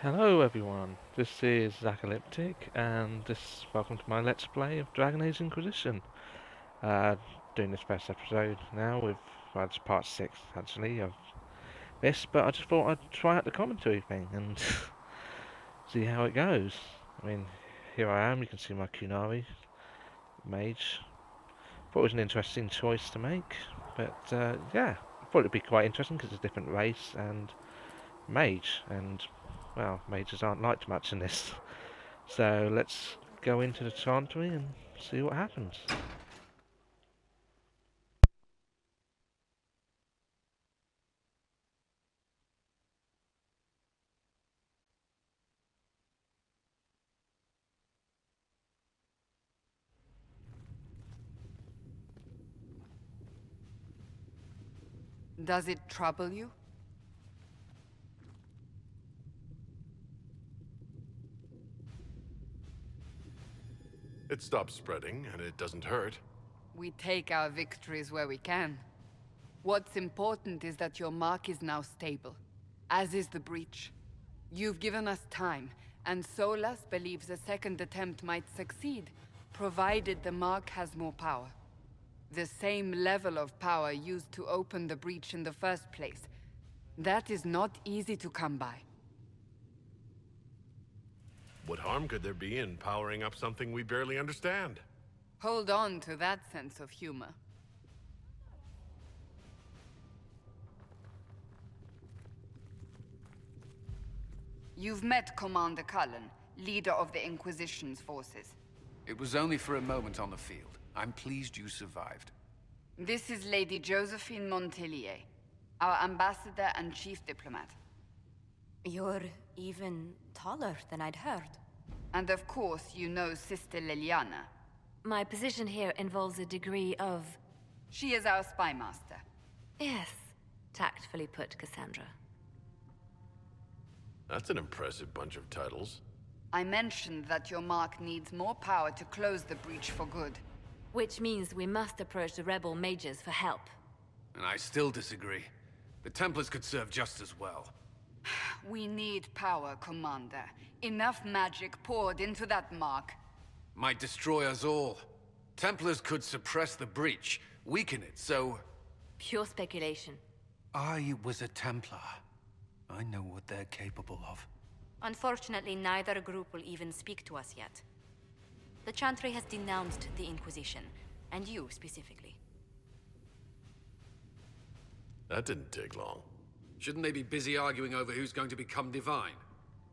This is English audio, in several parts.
Hello everyone, this is Zacalyptic, and welcome to my Let's Play of Dragon Age Inquisition. Uh, Doing this first episode now well, it's part 6 actually of this, but I just thought I'd try out the commentary thing and see how it goes. I mean, here I am, you can see my Qunari Mage. Thought it was an interesting choice to make, but yeah, I thought it'd be quite interesting because it's a different race and mage, and well, mages aren't liked much in this. So let's go into the chantry and see what happens. Does it trouble you? It stops spreading, and it doesn't hurt. We take our victories where we can. What's important is that your mark is now stable, as is the breach. You've given us time, and Solas believes a second attempt might succeed, provided the mark has more power. The same level of power used to open the breach in the first place. That is not easy to come by. What harm could there be in powering up something we barely understand? Hold on to that sense of humor. You've met Commander Cullen, leader of the Inquisition's forces. It was only for a moment on the field. I'm pleased you survived. This is Lady Josephine Montelier, our ambassador and chief diplomat. You're even taller than I'd heard. And of course, you know Sister Liliana. My position here involves a degree of... She is our spy master. Yes, tactfully put, Cassandra. That's an impressive bunch of titles. I mentioned that your mark needs more power to close the breach for good. Which means we must approach the rebel mages for help. And I still disagree. The Templars could serve just as well. We need power, Commander. Enough magic poured into that mark. Might destroy us all. Templars could suppress the breach, weaken it, so... Pure speculation. I was a Templar. I know what they're capable of. Unfortunately, neither group will even speak to us yet. The Chantry has denounced the Inquisition, and you specifically. That didn't take long. Shouldn't they be busy arguing over who's going to become divine?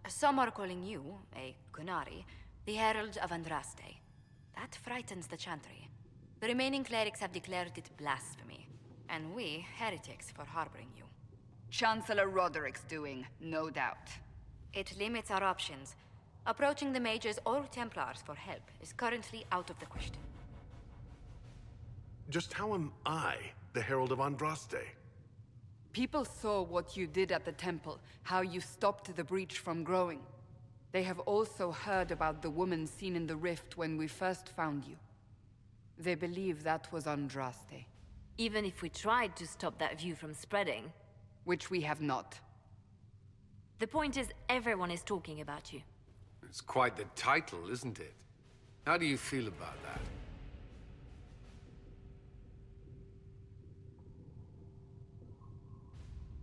Some are calling you, a Qunari, the Herald of Andraste. That frightens the Chantry. The remaining clerics have declared it blasphemy, and we, heretics, for harboring you. Chancellor Roderick's doing, no doubt. It limits our options. Approaching the mages or Templars for help is currently out of the question. Just how am I the Herald of Andraste? People saw what you did at the temple, how you stopped the breach from growing. They have also heard about the woman seen in the rift when we first found you. They believe that was Andraste. Even if we tried to stop that view from spreading... Which we have not. The point is, everyone is talking about you. It's quite the title, isn't it? How do you feel about that?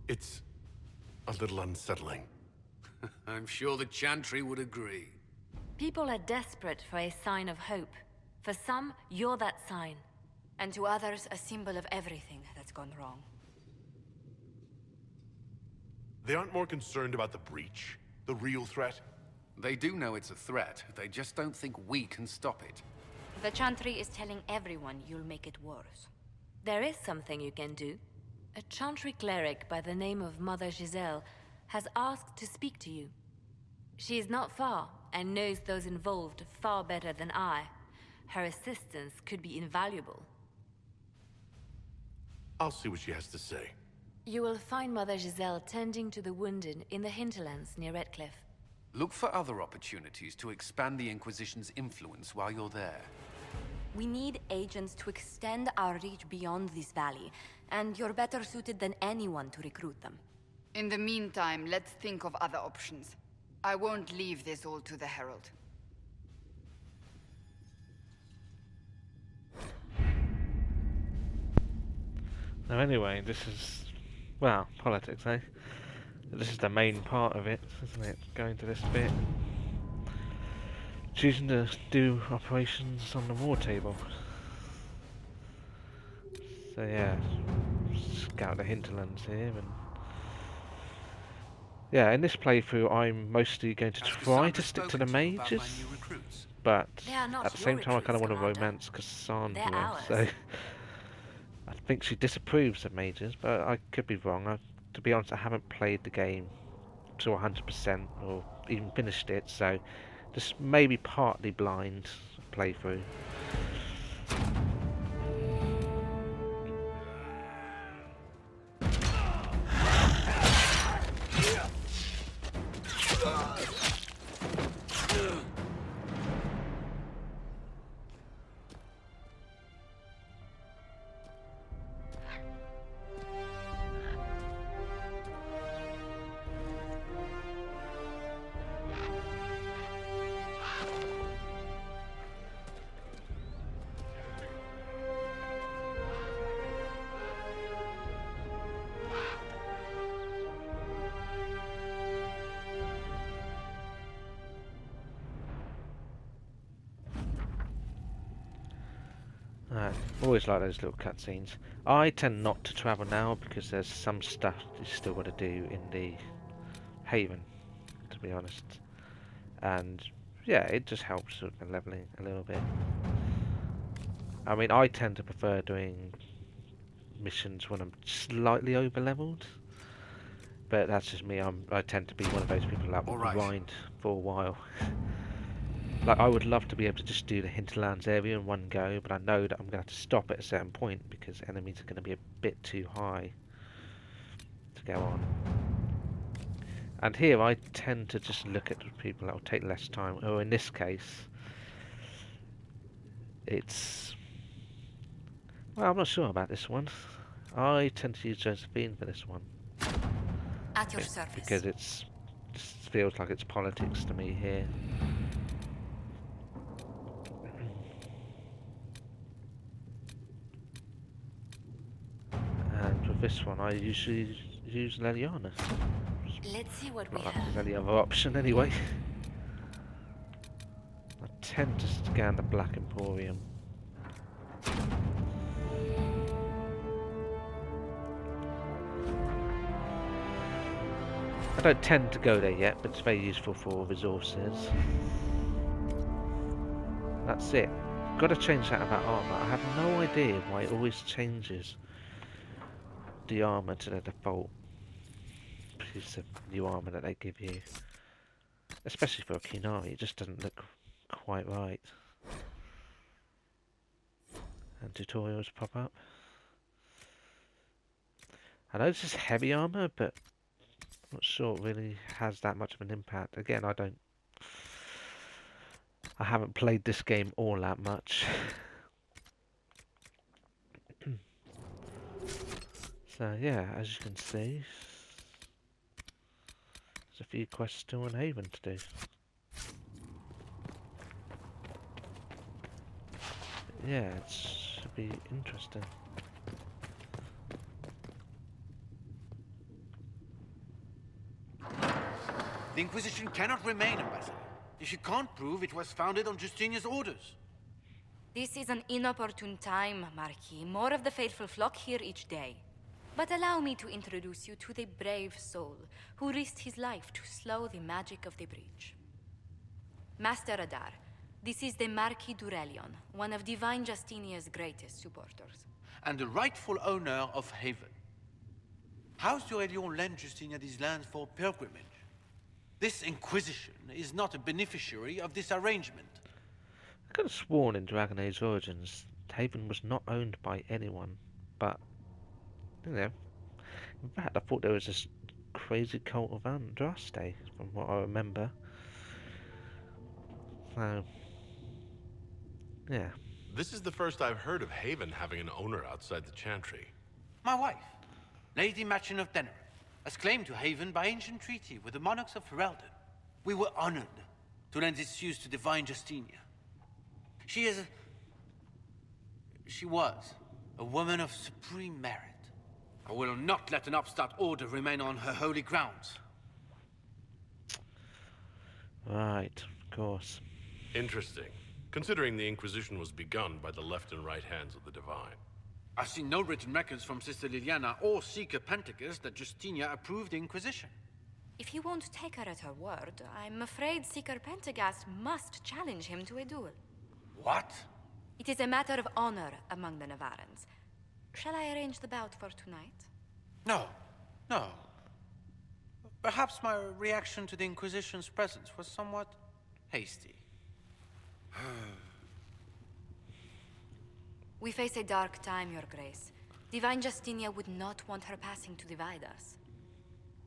It's a little unsettling. I'm sure the Chantry would agree. People are desperate for a sign of hope. For some, you're that sign. And to others, a symbol of everything that's gone wrong. They aren't more concerned about the breach, the real threat. They do know it's a threat, they just don't think we can stop it. The Chantry is telling everyone you'll make it worse. There is something you can do. A Chantry cleric by the name of Mother Giselle has asked to speak to you. She is not far and knows those involved far better than I. Her assistance could be invaluable. I'll see what she has to say. You will find Mother Giselle tending to the wounded in the hinterlands near Redcliffe. Look for other opportunities to expand the Inquisition's influence while you're there. We need agents to extend our reach beyond this valley, and you're better suited than anyone to recruit them. In the meantime, let's think of other options. I won't leave this all to the Herald. Now anyway, this is, well, politics, eh? This is the main part of it, isn't it? Going to this bit. Choosing to do operations on the war table. So yeah, scout the hinterlands here, and yeah, in this playthrough I'm mostly going to try to stick to the mages, but at the same time I kind of want to romance Cassandra, so I think she disapproves of mages, but I could be wrong. To be honest, I haven't played the game to 100% or even finished it, so this may be partly blind playthrough. Always like those little cutscenes. I tend not to travel now because there's some stuff you still got to do in the Haven, to be honest. And yeah, it just helps with the leveling a little bit. I mean, I tend to prefer doing missions when I'm slightly over leveled, but that's just me. I tend to be one of those people that will grind for a while. Like, I would love to be able to just do the hinterlands area in one go, but I know that I'm going to have to stop at a certain point because enemies are going to be a bit too high to go on. And here I tend to just look at the people that will take less time, or in this case, it's... well, I'm not sure about this one. I tend to use Josephine for this one. At your service. Because it feels like it's politics to me here. And with this one, I usually use Leliana. Let's see what Not we like have. there's any other option anyway. I tend to scan the Black Emporium. I don't tend to go there yet, but it's very useful for resources. That's it. Got to change that about armor. I have no idea why it always changes the armor to the default piece of new armor that they give you. Especially for a Qunari, it just doesn't look quite right. And tutorials pop up. I know this is heavy armor, but I'm not sure it really has that much of an impact. Again, I haven't played this game all that much. So yeah, as you can see, there's a few quests still in Haven to do. Yeah, it should be interesting. The Inquisition cannot remain, Ambassador, if you can't prove it was founded on Justinian's orders. This is an inopportune time, Marquis. More of the faithful flock here each day. But allow me to introduce you to the brave soul who risked his life to slow the magic of the breach. Master Adar, this is the Marquis d'Aurelion, one of Divine Justinia's greatest supporters. And the rightful owner of Haven. House d'Aurelion lent Justinia these lands for pilgrimage. This Inquisition is not a beneficiary of this arrangement. I could have sworn in Dragon Age Origins, Haven was not owned by anyone, but, you know, in fact I thought there was this crazy cult of Andraste, from what I remember. So, yeah. This is the first I've heard of Haven having an owner outside the Chantry. My wife, Lady Machin of Denerim, has claim to Haven by ancient treaty with the monarchs of Ferelden. We were honored to lend its use to Divine Justinia. She was a woman of supreme merit. I will not let an upstart order remain on her holy grounds. Right, of course. Interesting, considering the Inquisition was begun by the left and right hands of the Divine. I've seen no written records from Sister Liliana or Seeker Pentecost that Justinia approved the Inquisition. If you won't take her at her word, I'm afraid Seeker Pentagast must challenge him to a duel. What? It is a matter of honor among the Navarans. Shall I arrange the bout for tonight? No, no. Perhaps my reaction to the Inquisition's presence was somewhat hasty. We face a dark time, Your Grace. Divine Justinia would not want her passing to divide us.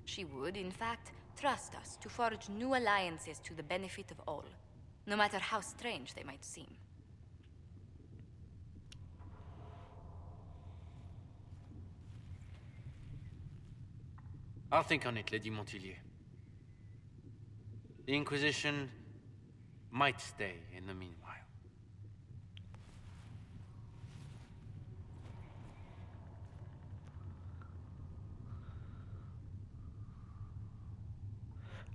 She would, in fact, trust us to forge new alliances to the benefit of all, no matter how strange they might seem. I'll think on it, Lady Montillier. The Inquisition might stay in the meanwhile.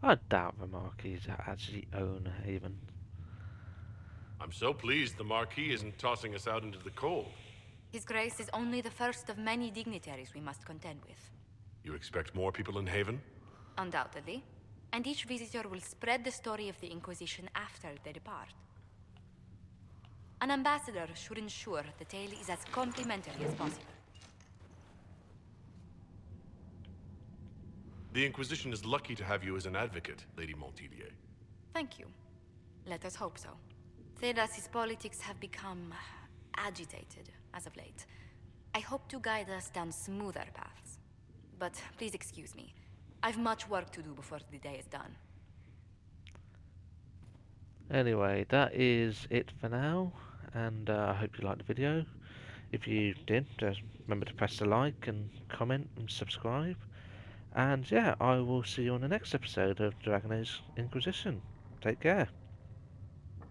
I doubt the Marquis actually own Haven. I'm so pleased the Marquis isn't tossing us out into the cold. His Grace is only the first of many dignitaries we must contend with. You expect more people in Haven? Undoubtedly. And each visitor will spread the story of the Inquisition after they depart. An ambassador should ensure the tale is as complimentary as possible. The Inquisition is lucky to have you as an advocate, Lady Montillier. Thank you. Let us hope so. Thedas's politics have become agitated as of late. I hope to guide us down smoother paths. But please excuse me. I've much work to do before the day is done. Anyway, that is it for now, and I hope you liked the video. If you did, just remember to press the like and comment and subscribe. And yeah, I will see you on the next episode of Dragon Age Inquisition. Take care.